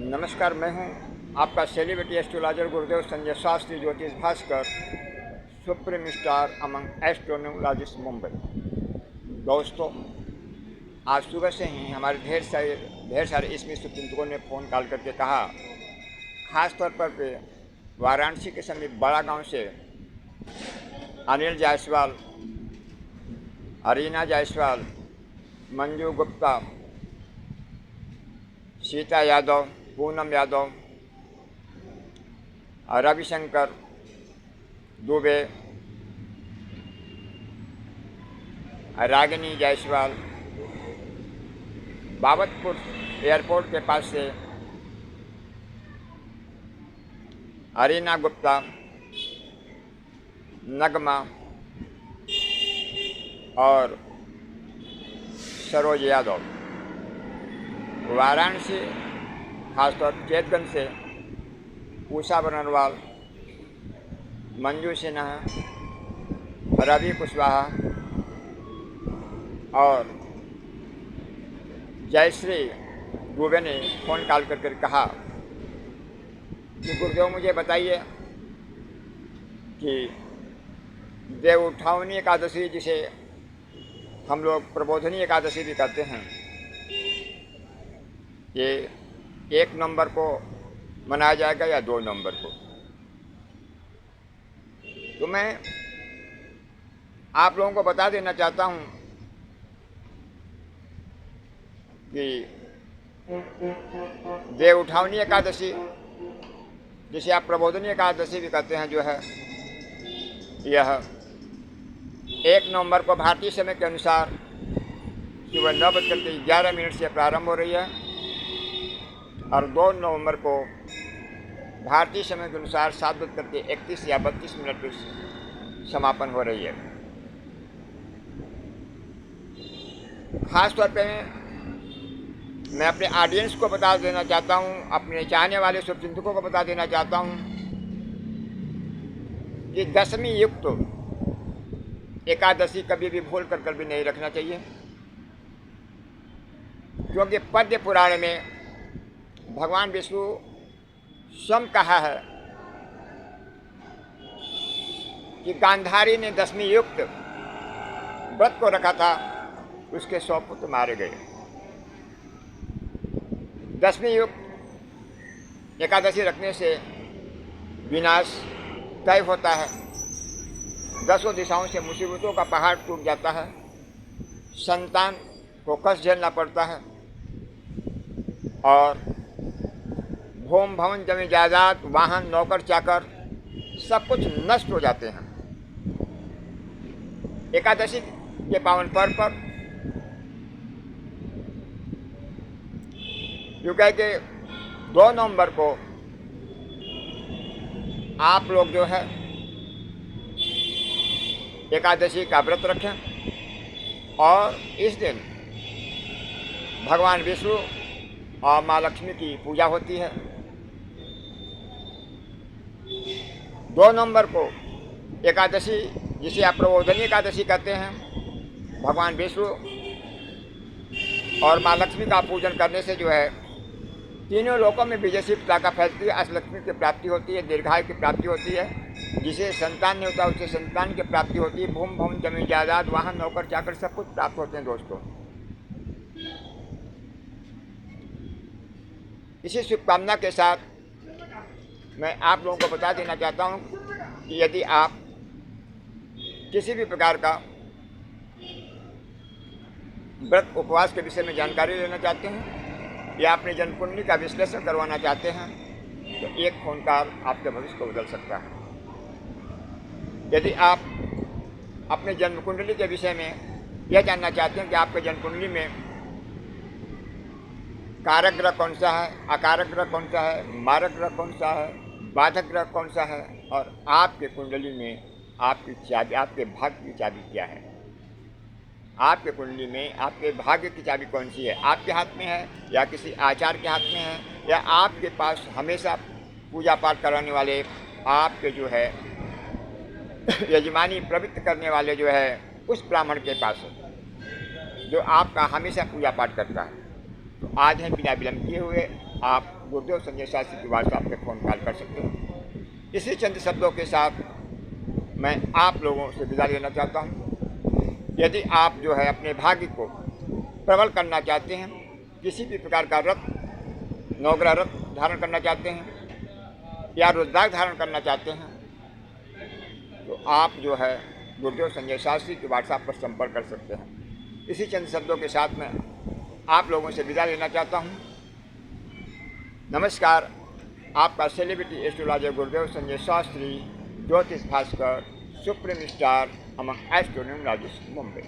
नमस्कार, मैं हूं आपका सेलिब्रिटी एस्ट्रोलॉजर गुरुदेव Sanjay Shastri, Jyotish Bhaskar, supreme star among astrologist Mumbai. दोस्तों, आज सुबह से ही हमारे ढेर सारे इसमें शुभचिंतकों ने फ़ोन कॉल करके कहा, ख़ास तौर पर वाराणसी के समीप बड़ा गांव से अनिल जायसवाल, अरीना जायसवाल, मंजू गुप्ता, सीता यादव, पूनम यादव, रविशंकर दुबे, रागिनी जायसवाल, बाबतपुर एयरपोर्ट के पास से अरीना गुप्ता, नगमा और सरोज यादव। वाराणसी खासतौर चेतगंज से उषा बनरवाल, मंजू सिन्हा, रवि कुशवाहा और जयश्री दुबे ने फ़ोन कॉल करके कहा कि गुरुदेव मुझे बताइए कि देव उठावनी एकादशी, जिसे हम लोग प्रबोधनी एकादशी भी कहते हैं, ये 1 नवंबर को मनाया जाएगा या 2 नवंबर को। तो मैं आप लोगों को बता देना चाहता हूं कि देव उठावनी एकादशी, जिसे आप प्रबोधनी एकादशी भी कहते हैं, जो है यह 1 नवंबर को भारतीय समय के अनुसार सुबह 9:11 से प्रारंभ हो रही है और 2 नवंबर को भारतीय समय के अनुसार 7:31 या 32 पर समापन हो रही है। खास तौर पे मैं अपने ऑडियंस को बता देना चाहता हूँ, अपने चाहने वाले शुभचिंतकों को बता देना चाहता हूँ कि 10वीं युक्त एकादशी कभी भी भूल कर भी नहीं रखना चाहिए, क्योंकि पद्म पुराण में भगवान विष्णु स्वयं कहा है कि गांधारी ने 10वीं युक्त व्रत को रखा था, उसके 100 पुत्र मारे गए। 10वीं युक्त एकादशी रखने से विनाश तय होता है, 10 दिशाओं से मुसीबतों का पहाड़ टूट जाता है, संतान को कष्ट झेलना पड़ता है और भूम भवन जमी जायदाद, वाहन, नौकर चाकर सब कुछ नष्ट हो जाते हैं। एकादशी के पावन पर्व पर यूँ कह के 2 नवंबर को आप लोग जो है एकादशी का व्रत रखें और इस दिन भगवान विष्णु और माँ लक्ष्मी की पूजा होती है। 2 नवंबर को एकादशी, जिसे आप प्रबोधनी एकादशी कहते हैं, भगवान विष्णु और माँ लक्ष्मी का पूजन करने से जो है तीनों लोकों में विजयी पताका फैलती है, अष्टलक्ष्मी की प्राप्ति होती है, दीर्घायु की प्राप्ति होती है, जिसे संतान नहीं होता उसे संतान की प्राप्ति होती है, भूम भवन जमीन जायदाद, वाहन, नौकर चाकर सब कुछ प्राप्त होते हैं। दोस्तों, इसी शुभकामना के साथ मैं आप लोगों को बता देना चाहता हूं कि यदि आप किसी भी प्रकार का व्रत उपवास के विषय में जानकारी लेना चाहते हैं या अपनी जन्म कुंडली का विश्लेषण करवाना चाहते हैं, तो एक फोन कॉल आपके भविष्य को बदल सकता है। यदि आप अपने जन्म कुंडली के विषय में यह जानना चाहते हैं कि आपके जन्म कुंडली में कारक ग्रह कौन सा है, अकारक ग्रह कौन सा है, मारक ग्रह कौन सा है, बाधक ग्रह कौन सा है, और आपके कुंडली में आपकी चाबी, आपके भाग्य की चाबी क्या है, आपके कुंडली में आपके भाग्य की चाबी कौन सी है, आपके हाथ में है या किसी आचार्य के हाथ में है, या आपके पास हमेशा पूजा पाठ कराने वाले आपके जो है यजमानी प्रवृत्त करने वाले जो है उस ब्राह्मण के पास है, जो आपका हमेशा पूजा पाठ करता है। तो आज हैं बिना विलंब किए हुए आप गुरुदेव संजय शास्त्री की व्हाट्सएप पे फ़ोन कॉल कर सकते हैं। इसी चंद शब्दों के साथ मैं आप लोगों से विदा लेना चाहता हूँ। यदि आप जो है अपने भाग्य को प्रबल करना चाहते हैं, किसी भी प्रकार का रत्न नवग्रह रत्न धारण करना चाहते हैं या रुद्राक्ष धारण करना चाहते हैं, तो आप जो है गुरुदेव संजय शास्त्री के व्हाट्सएप पर संपर्क कर सकते हैं। इसी चंद शब्दों के साथ मैं आप लोगों से विदा लेना चाहता हूँ। नमस्कार। आपका सेलिब्रिटी एस्ट्रोलॉजर गुरुदेव Sanjay Shastri, Jyotish Bhaskar, supreme star among astronomers, Mumbai.